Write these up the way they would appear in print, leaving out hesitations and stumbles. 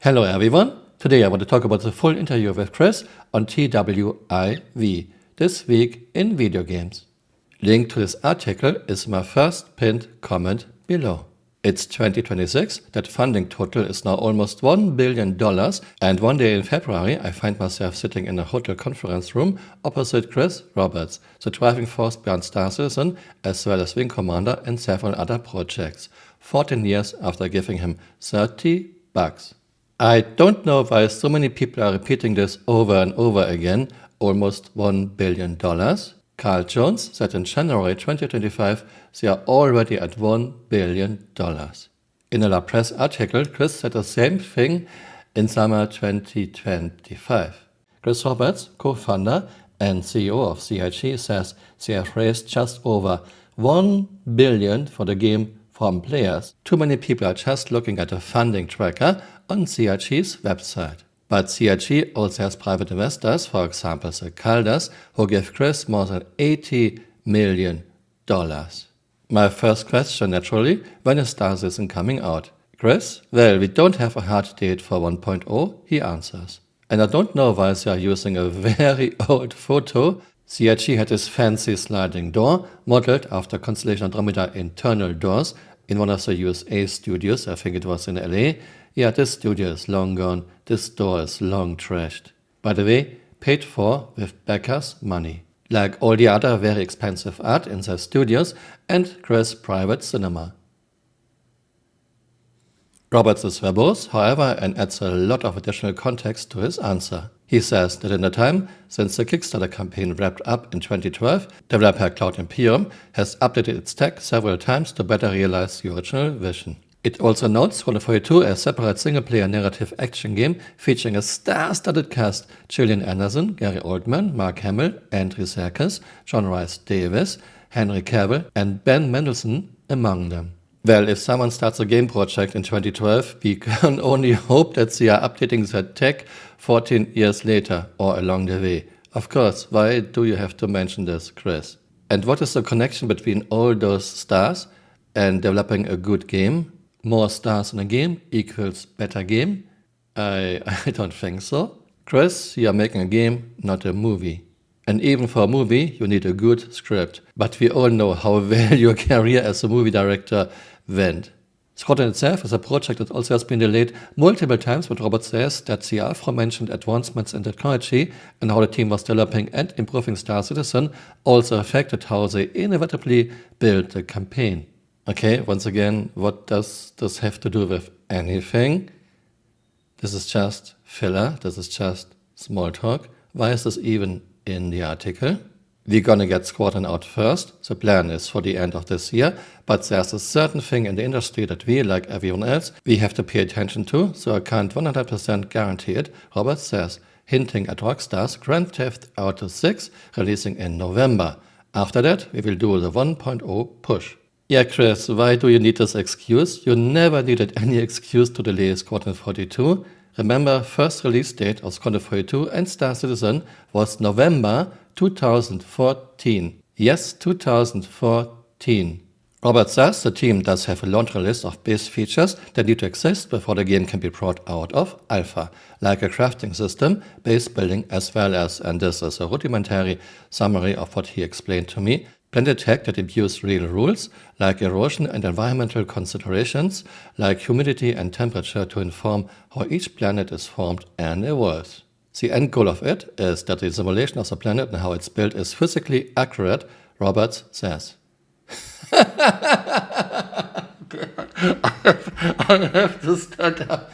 Hello everyone, today I want to talk about the full interview with Chris on TWIV, This Week in Video Games. Link to this article is my first pinned comment below. It's 2026, that funding total is now almost $1 billion, and one day in February I find myself sitting in a hotel conference room opposite Chris Roberts, the driving force behind Star Citizen, as well as Wing Commander and several other projects, 14 years after giving him $30. I don't know why so many people are repeating this over and over again, almost $1 billion. Carl Jones said in January 2025 they are already at $1 billion. In a La Presse article, Chris said the same thing in summer 2025. Chris Roberts, co-founder and CEO of CIG, says they have raised just over $1 billion for the game from players. Too many people are just looking at a funding tracker on CIG's website. But CIG also has private investors, for example the Caldas, who give Chris more than $80 million. My first question, naturally, when is Star Citizen coming out? Chris? Well, we don't have a hard date for 1.0, he answers. And I don't know why they are using a very old photo. CIG had this fancy sliding door, modeled after Constellation Andromeda internal doors, in one of the USA studios, I think it was in LA. Yeah, this studio is long gone, this door is long trashed. By the way, paid for with backers' money. Like all the other very expensive art in their studios and Chris' private cinema. Roberts is verbose, however, and adds a lot of additional context to his answer. He says that in the time since the Kickstarter campaign wrapped up in 2012, developer Cloud Imperium has updated its tech several times to better realize the original vision. It also notes Squadron 42 as a separate single-player narrative action game featuring a star-studded cast: Gillian Anderson, Gary Oldman, Mark Hamill, Andrew Serkis, John Rhys Davies, Henry Cavill, and Ben Mendelsohn among them. Well, if someone starts a game project in 2012, we can only hope that they are updating their tech 14 years later or along the way. Of course, why do you have to mention this, Chris? And what is the connection between all those stars and developing a good game? More stars in a game equals better game? I don't think so. Chris, you are making a game, not a movie. And even for a movie, you need a good script. But we all know how well your career as a movie director went. Squadron itself is a project that also has been delayed multiple times, but Robert says that the aforementioned advancements in technology and how the team was developing and improving Star Citizen also affected how they inevitably built the campaign. Okay, once again, what does this have to do with anything? This is just filler, this is just small talk. Why is this even in the article? We're gonna get Squadron out first. The plan is for the end of this year, but there's a certain thing in the industry that we, like everyone else, we have to pay attention to, so I can't 100% guarantee it, Robert says, hinting at Rockstar's Grand Theft Auto 6 releasing in November. After that, we will do the 1.0 push. Yeah, Chris, why do you need this excuse? You never needed any excuse to delay Squadron 42. Remember, first release date of Squadron 42 and Star Citizen was November 2014. Yes, 2014. Robert says the team does have a laundry list of base features that need to exist before the game can be brought out of alpha, like a crafting system, base building, as well as, and this is a rudimentary summary of what he explained to me, blended tech that imbues real rules, like erosion and environmental considerations, like humidity and temperature to inform how each planet is formed and evolves. The end goal of it is that the simulation of the planet and how it's built is physically accurate, Roberts says. I have to stand up.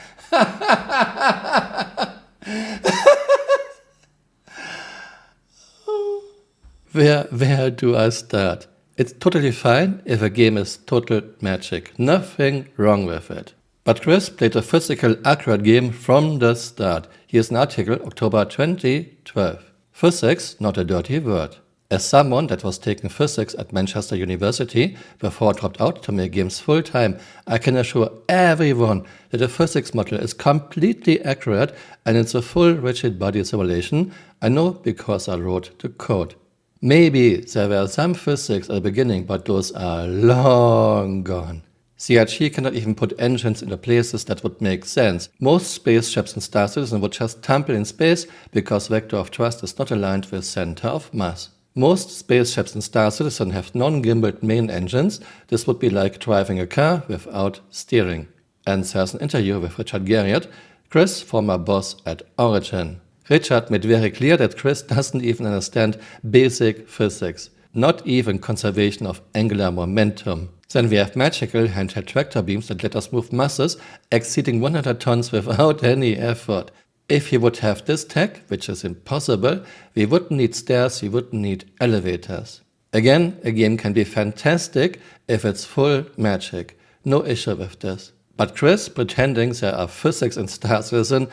Where do I start? It's totally fine if a game is total magic. Nothing wrong with it. But Chris played a physical accurate game from the start. Here's an article, October 2012. Physics, not a dirty word. As someone that was taking physics at Manchester University before I dropped out to make games full-time, I can assure everyone that a physics model is completely accurate and it's a full rigid body simulation. I know because I wrote the code. Maybe there were some physics at the beginning, but those are long gone. CRG cannot even put engines into places that would make sense. Most spaceships in Star Citizen would just tumble in space because vector of thrust is not aligned with center of mass. Most spaceships in Star Citizen have non-gimbaled main engines. This would be like driving a car without steering. And there's an interview with Richard Garriott, Chris, former boss at Origin. Richard made very clear that Chris doesn't even understand basic physics, not even conservation of angular momentum. Then we have magical handheld tractor beams that let us move masses exceeding 100 tons without any effort. If we would have this tech, which is impossible, we wouldn't need stairs, we wouldn't need elevators. Again, a game can be fantastic if it's full magic. No issue with this. But Chris pretending there are physics in Star Citizen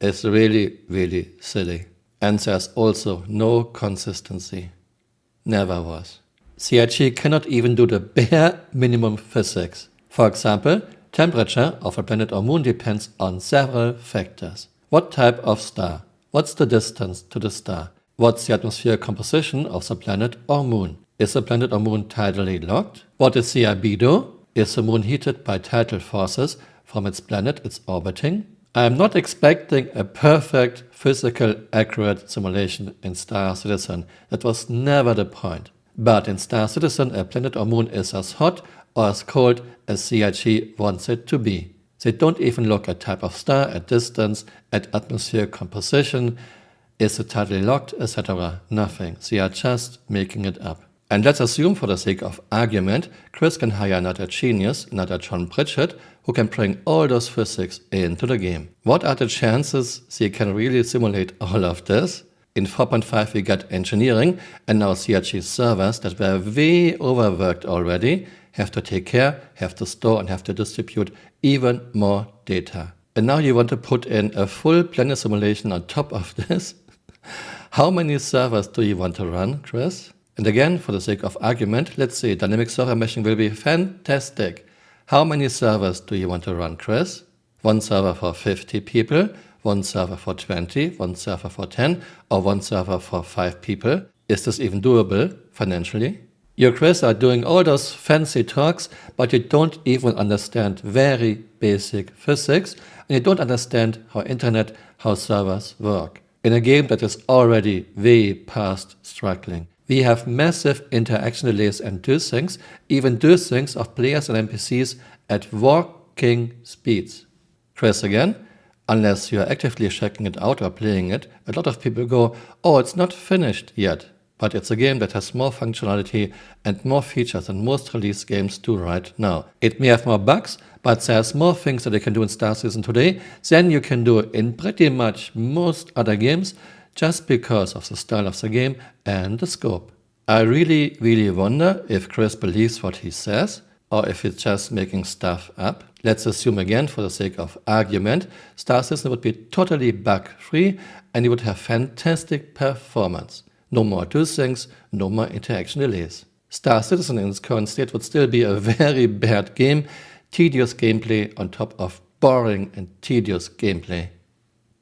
is really, really silly. And there's also no consistency. Never was. CRG cannot even do the bare minimum physics. For example, temperature of a planet or moon depends on several factors. What type of star? What's the distance to the star? What's the atmospheric composition of the planet or moon? Is the planet or moon tidally locked? What is the albedo? Is the moon heated by tidal forces from its planet it's orbiting? I am not expecting a perfect, physical, accurate simulation in Star Citizen. That was never the point. But in Star Citizen, a planet or moon is as hot or as cold as CRG wants it to be. They don't even look at type of star, at distance, at atmospheric composition, is it tidally locked, etc. Nothing. They are just making it up. And let's assume for the sake of argument, Chris can hire another genius, another John Pritchett, who can bring all those physics into the game. What are the chances they can really simulate all of this? In 4.5 we got engineering, and now CRG servers that were way overworked already have to take care, have to store and have to distribute even more data. And now you want to put in a full planet simulation on top of this? How many servers do you want to run, Chris? And again, for the sake of argument, let's say dynamic server meshing will be fantastic. How many servers do you want to run, Chris? One server for 50 people, one server for 20, one server for 10, or one server for 5 people? Is this even doable financially? You, Chris, are doing all those fancy talks, but you don't even understand very basic physics, and you don't understand how internet, how servers work. In a game that is already way past struggling. We have massive interaction delays and desyncs, even desyncs of players and NPCs at walking speeds. Chris again, unless you are actively checking it out or playing it, a lot of people go, oh, it's not finished yet. But it's a game that has more functionality and more features than most release games do right now. It may have more bugs, but there's more things that you can do in Star Citizen today than you can do in pretty much most other games, just because of the style of the game and the scope. I really, really wonder if Chris believes what he says, or if he's just making stuff up. Let's assume again, for the sake of argument, Star Citizen would be totally bug-free and you would have fantastic performance. No more desyncs, no more interaction delays. Star Citizen in its current state would still be a very bad game, tedious gameplay on top of boring and tedious gameplay.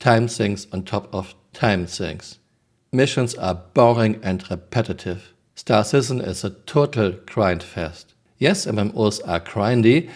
Time sinks on top of time sinks. Missions are boring and repetitive. Star Citizen is a total grind fest. Yes, MMOs are grindy,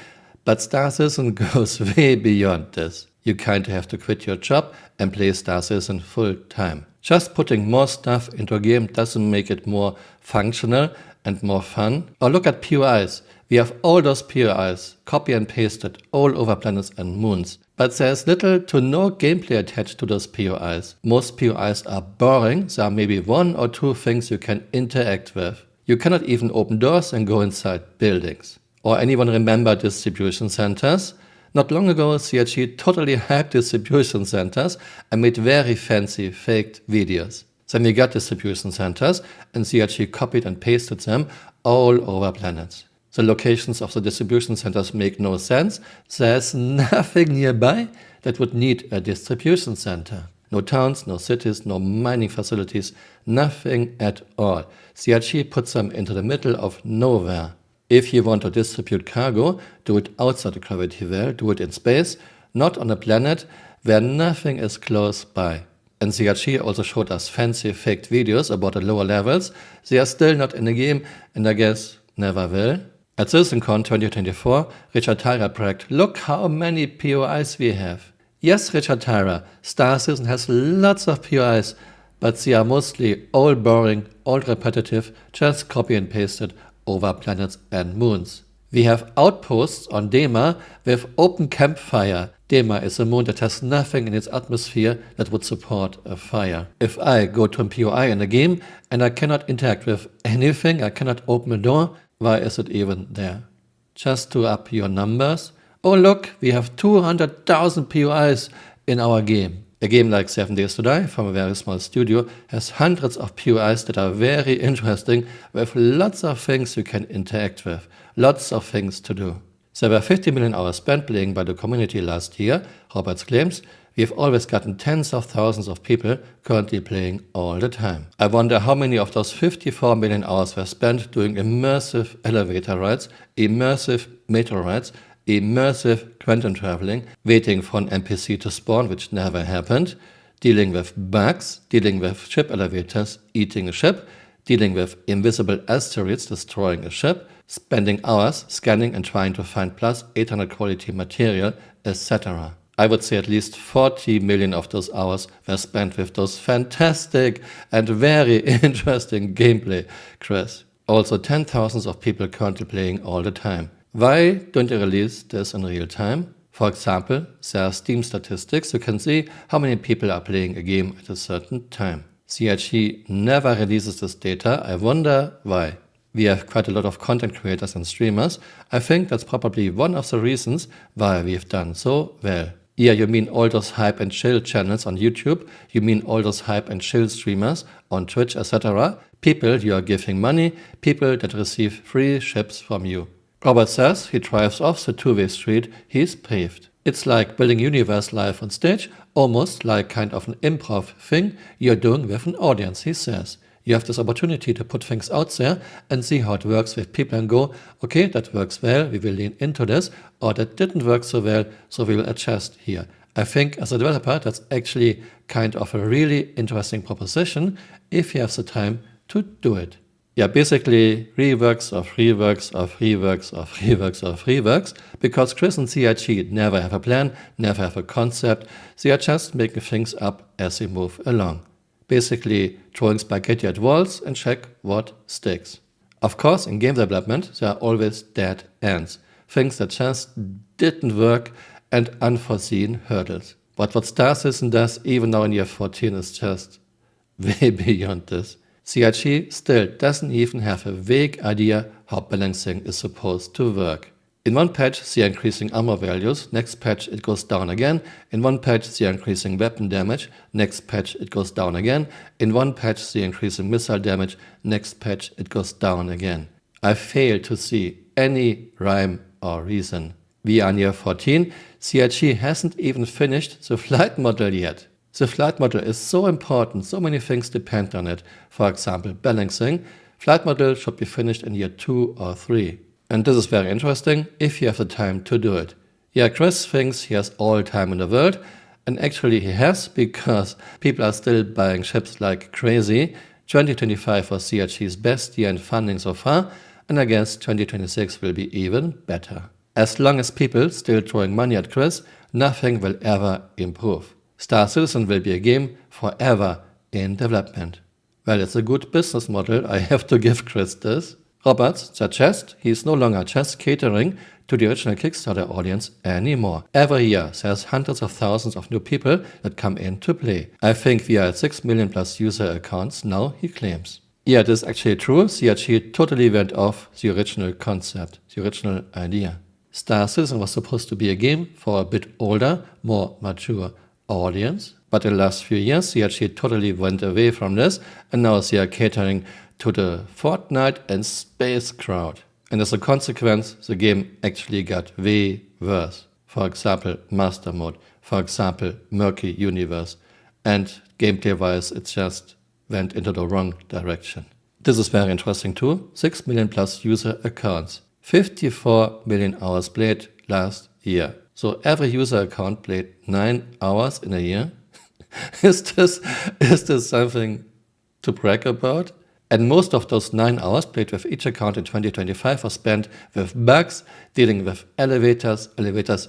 but Star Citizen goes way beyond this. You kinda have to quit your job and play Star Citizen full time. Just putting more stuff into a game doesn't make it more functional and more fun. Or look at POIs. We have all those POIs, copy and pasted all over planets and moons. But there's little to no gameplay attached to those POIs. Most POIs are boring. There are maybe 1 or 2 things you can interact with. You cannot even open doors and go inside buildings. Or anyone remember distribution centers? Not long ago, CRG totally hyped distribution centers and made very fancy faked videos. Then we got distribution centers and CRG copied and pasted them all over planets. The locations of the distribution centers make no sense. There's nothing nearby that would need a distribution center. No towns, no cities, no mining facilities, nothing at all. CRG puts them into the middle of nowhere. If you want to distribute cargo, do it outside the gravity well, do it in space, not on a planet where nothing is close by. And CRG also showed us fancy faked videos about the lower levels. They are still not in the game and I guess never will. At Thisweekincon 2024, Richard Tyra bragged, "Look how many POIs we have." Yes, Richard Tyra, Star Citizen has lots of POIs, but they are mostly all boring, all repetitive, just copy and pasted over planets and moons. We have outposts on Dema with open campfire. Dema is a moon that has nothing in its atmosphere that would support a fire. If I go to a POI in a game and I cannot interact with anything, I cannot open a door, why is it even there? Just to up your numbers? Oh look, we have 200,000 POIs in our game. A game like 7 Days to Die from a very small studio has hundreds of POIs that are very interesting with lots of things you can interact with, lots of things to do. There were 50 million hours spent playing by the community last year, Roberts claims. We've always gotten tens of thousands of people currently playing all the time. I wonder how many of those 54 million hours were spent doing immersive elevator rides, immersive metro rides, immersive quantum traveling, waiting for an NPC to spawn, which never happened, dealing with bugs, dealing with ship elevators eating a ship, dealing with invisible asteroids destroying a ship, spending hours scanning and trying to find plus 800 quality material, etc. I would say at least 40 million of those hours were spent with those fantastic and very interesting gameplay, Chris. Also 10,000s of people currently playing all the time. Why don't you release this in real time? For example, there are Steam statistics. You can see how many people are playing a game at a certain time. CRG never releases this data. I wonder why. We have quite a lot of content creators and streamers. I think that's probably one of the reasons why we've done so well. Yeah, you mean all those hype and chill channels on YouTube? You mean all those hype and chill streamers on Twitch, etc.? People you are giving money, people that receive free ships from you. Robert says he drives off the two-way street he's paved. It's like building universe live on stage, almost like kind of an improv thing you're doing with an audience, he says. You have this opportunity to put things out there and see how it works with people and go, okay, that works well, we will lean into this, or that didn't work so well, so we will adjust here. I think as a developer, that's actually kind of a really interesting proposition if you have the time to do it. Yeah, basically reworks of reworks of reworks of reworks of reworks, because Chris and CIG never have a plan, never have a concept. They are just making things up as they move along. Basically throwing spaghetti at walls and check what sticks. Of course, in game development, there are always dead ends, things that just didn't work and unforeseen hurdles. But what Star Citizen does even now in year 14 is just way beyond this. CIG still doesn't even have a vague idea how balancing is supposed to work. In one patch they are increasing armor values, next patch it goes down again, in one patch they are increasing weapon damage, next patch it goes down again, in one patch they are increasing missile damage, next patch it goes down again. I fail to see any rhyme or reason. We are near 14, CIG hasn't even finished the flight model yet. The flight model is so important, so many things depend on it. For example, balancing. Flight model should be finished in year 2 or 3. And this is very interesting if you have the time to do it. Yeah, Chris thinks he has all time in the world, and actually he has, because people are still buying ships like crazy. 2025 was CRG's best year in funding so far, and I guess 2026 will be even better. As long as people still throwing money at Chris, nothing will ever improve. Star Citizen will be a game forever in development. Well, it's a good business model, I have to give Chris this. Roberts suggests he's no longer just catering to the original Kickstarter audience anymore. Every year there's hundreds of thousands of new people that come in to play. I think we are at 6 million plus user accounts now, he claims. Yeah, this is actually true. CRG totally went off the original concept, the original idea. Star Citizen was supposed to be a game for a bit older, more mature audience, but in the last few years CRG totally went away from this, and now they are catering to the Fortnite and space crowd. And as a consequence, the game actually got way worse. For example, Master Mode, for example, Murky Universe, and gameplay-wise it just went into the wrong direction. This is very interesting too. 6 million plus user accounts, 54 million hours played last year. So every user account played 9 hours in a year. Is this something to brag about? And most of those 9 hours played with each account in 2025 was spent with bugs, dealing with elevators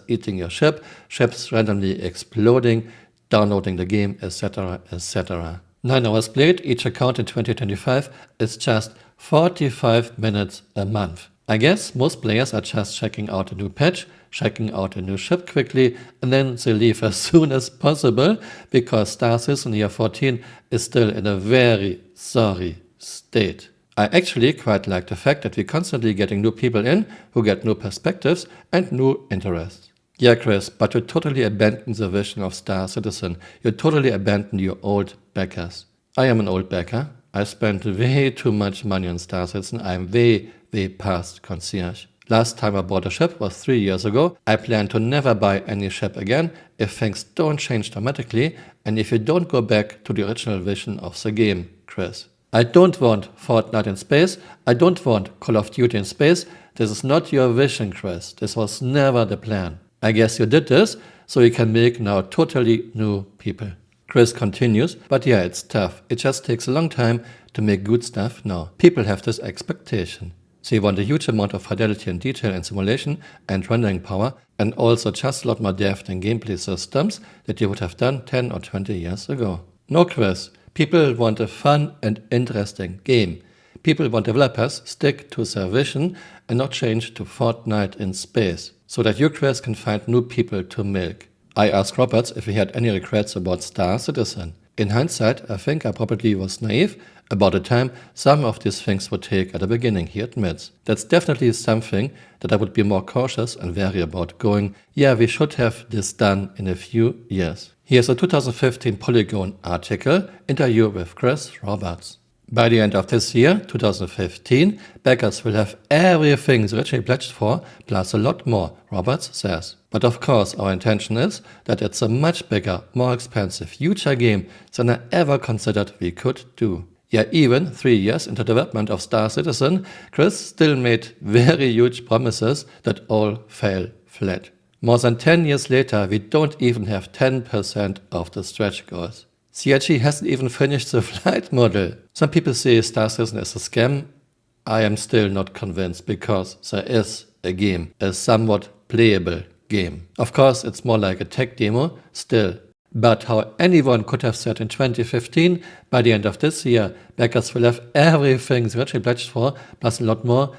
eating your ship, ships randomly exploding, downloading the game, etc, etc. 9 hours played each account in 2025 is just 45 minutes a month. I guess most players are just checking out a new patch, checking out a new ship quickly, and then they leave as soon as possible because Star Citizen Year 14 is still in a very sorry state. I actually quite like the fact that we're constantly getting new people in who get new perspectives and new interests. Yeah, Chris, but you totally abandoned the vision of Star Citizen. You totally abandoned your old backers. I am an old backer. I spent way too much money on Star Citizen. I'm way past concierge. Last time I bought a ship was 3 years ago. I plan to never buy any ship again if things don't change dramatically and if you don't go back to the original vision of the game, Chris. I don't want Fortnite in space. I don't want Call of Duty in space. This is not your vision, Chris. This was never the plan. I guess you did this so you can make now totally new people. Chris continues, but yeah, it's tough. It just takes a long time to make good stuff now. People have this expectation. They want a huge amount of fidelity and detail and simulation and rendering power, and also just a lot more depth in gameplay systems that you would have done 10 or 20 years ago. No, Chris. People want a fun and interesting game. People want developers stick to their vision and not change to Fortnite in space, so that you, Chris, can find new people to milk. I asked Roberts if he had any regrets about Star Citizen. In hindsight, I think I probably was naive about the time some of these things would take at the beginning, he admits. That's definitely something that I would be more cautious and wary about going, yeah, we should have this done in a few years. Here's a 2015 Polygon article, interview with Chris Roberts. By the end of this year, 2015, backers will have everything they originally pledged for, plus a lot more, Roberts says. But of course, our intention is that it's a much bigger, more expensive, huger game than I ever considered we could do. Yeah, even 3 years into development of Star Citizen, Chris still made very huge promises that all fell flat. More than 10 years later, we don't even have 10% of the stretch goals. CRG hasn't even finished the flight model. Some people say Star Citizen is a scam. I am still not convinced because there is a game, a somewhat playable game. Of course, it's more like a tech demo still. But how anyone could have said in 2015, by the end of this year, backers will have everything they actually pledged for, plus a lot more,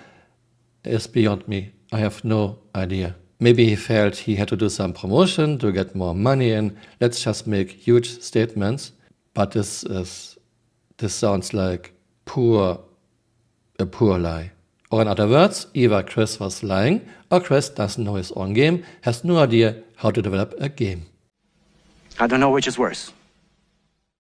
is beyond me. I have no idea. Maybe he felt he had to do some promotion to get more money in. Let's just make huge statements. But this sounds like a poor lie. Or in other words, either Chris was lying or Chris doesn't know his own game, has no idea how to develop a game. I don't know which is worse.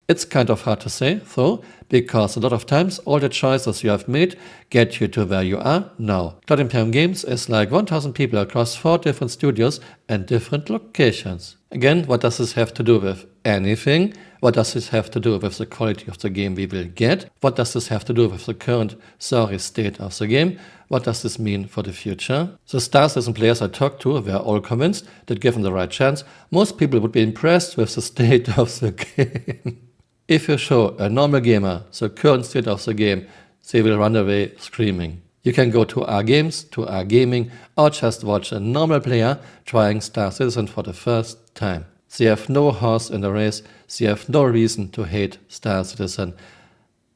It's kind of hard to say, though, because a lot of times all the choices you have made get you to where you are now. Cloud Imperium Games is like 1,000 people across 4 different studios and different locations. Again, what does this have to do with anything? What does this have to do with the quality of the game we will get? What does this have to do with the current sorry state of the game? What does this mean for the future? The Star Citizen players I talked to were all convinced that given the right chance, most people would be impressed with the state of the game. If you show a normal gamer the current state of the game, they will run away screaming. You can go to our games, to our gaming, or just watch a normal player trying Star Citizen for the first time. They have no horse in the race, they have no reason to hate Star Citizen.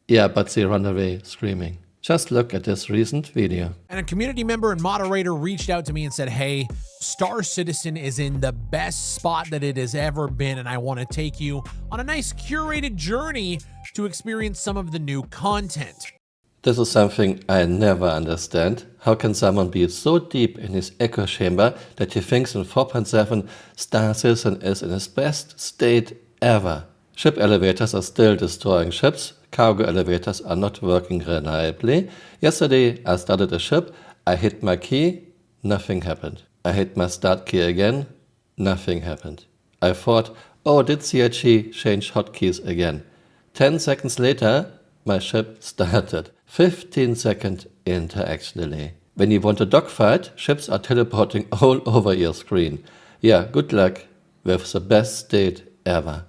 Yeah, but they run away screaming. Just look at this recent video. And a community member and moderator reached out to me and said, hey, Star Citizen is in the best spot that it has ever been, and I want to take you on a nice curated journey to experience some of the new content. This is something I never understand. How can someone be so deep in his echo chamber that he thinks in 4.7 Star Citizen is in its best state ever? Ship elevators are still destroying ships. Cargo elevators are not working reliably. Yesterday I started a ship, I hit my key, nothing happened. I hit my start key again, nothing happened. I thought, oh, did CRG change hotkeys again? 10 seconds later, my ship started. 15-second interaction delay. When you want to dogfight, ships are teleporting all over your screen. Yeah, good luck with the best state ever.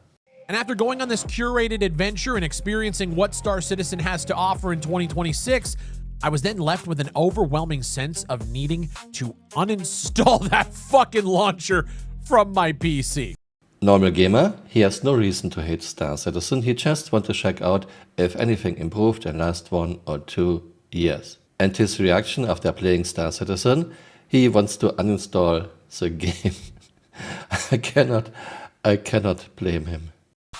And after going on this curated adventure and experiencing what Star Citizen has to offer in 2026, I was then left with an overwhelming sense of needing to uninstall that fucking launcher from my PC. Normal gamer, he has no reason to hate Star Citizen, he just wants to check out if anything improved in the last 1 or 2 years. And his reaction after playing Star Citizen, he wants to uninstall the game. I cannot blame him.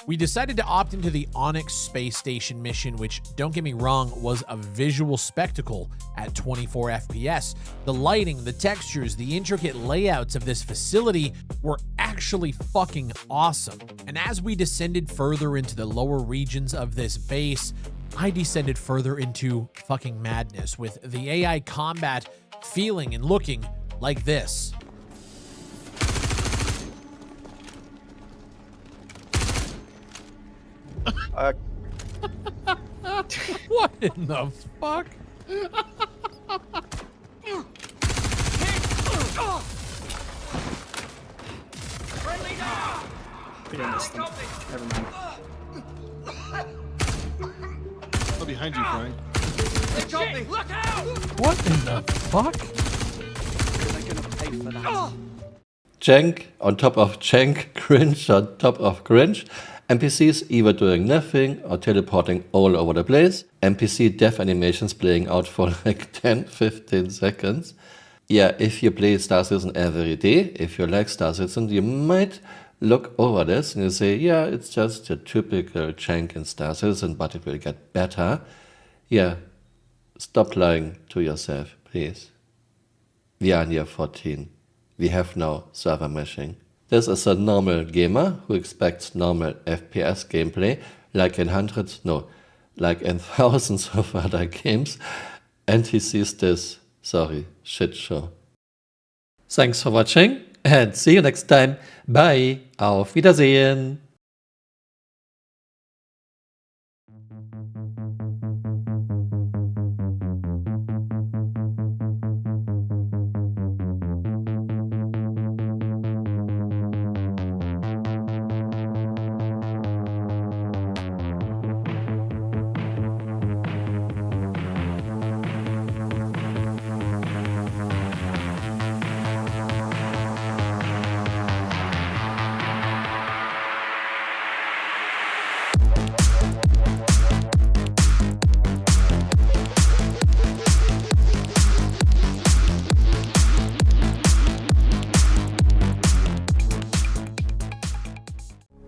We decided to opt into the Onyx space station mission, which, don't get me wrong, was a visual spectacle at 24 FPS. The lighting, the textures, the intricate layouts of this facility were actually fucking awesome. And as we descended further into the lower regions of this base, I descended further into fucking madness, with the AI combat feeling and looking like this. What in the fuck? Never mind. Oh, behind you, Frank. Look out! What in the fuck? Jank on top of jank, cringe on top of cringe. NPCs either doing nothing or teleporting all over the place. NPC death animations playing out for like 10-15 seconds. Yeah, if you play Star Citizen every day, if you like Star Citizen, you might look over this and you say, yeah, it's just a typical jank in Star Citizen, but it will get better. Yeah, stop lying to yourself, please. We are in year 14. We have now server meshing. This is a normal gamer who expects normal FPS gameplay, like in like in thousands of other games, and he sees this, shit show. Thanks for watching and see you next time. Bye. Auf Wiedersehen.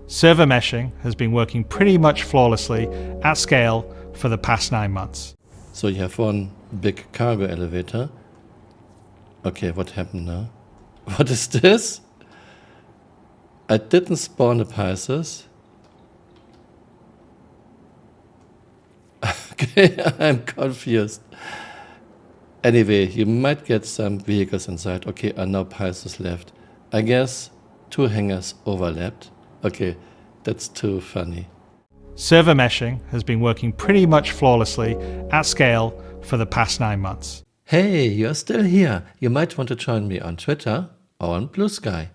Server meshing has been working pretty much flawlessly at scale for the past 9 months. So you have one big cargo elevator. Okay, what happened now? What is this? I didn't spawn the pieces. Okay, I'm confused. Anyway, you might get some vehicles inside. Okay, are no pieces left. I guess 2 hangars overlapped. Okay, that's too funny. Server meshing has been working pretty much flawlessly at scale for the past 9 months. Hey, you're still here. You might want to join me on Twitter or on Blue Sky.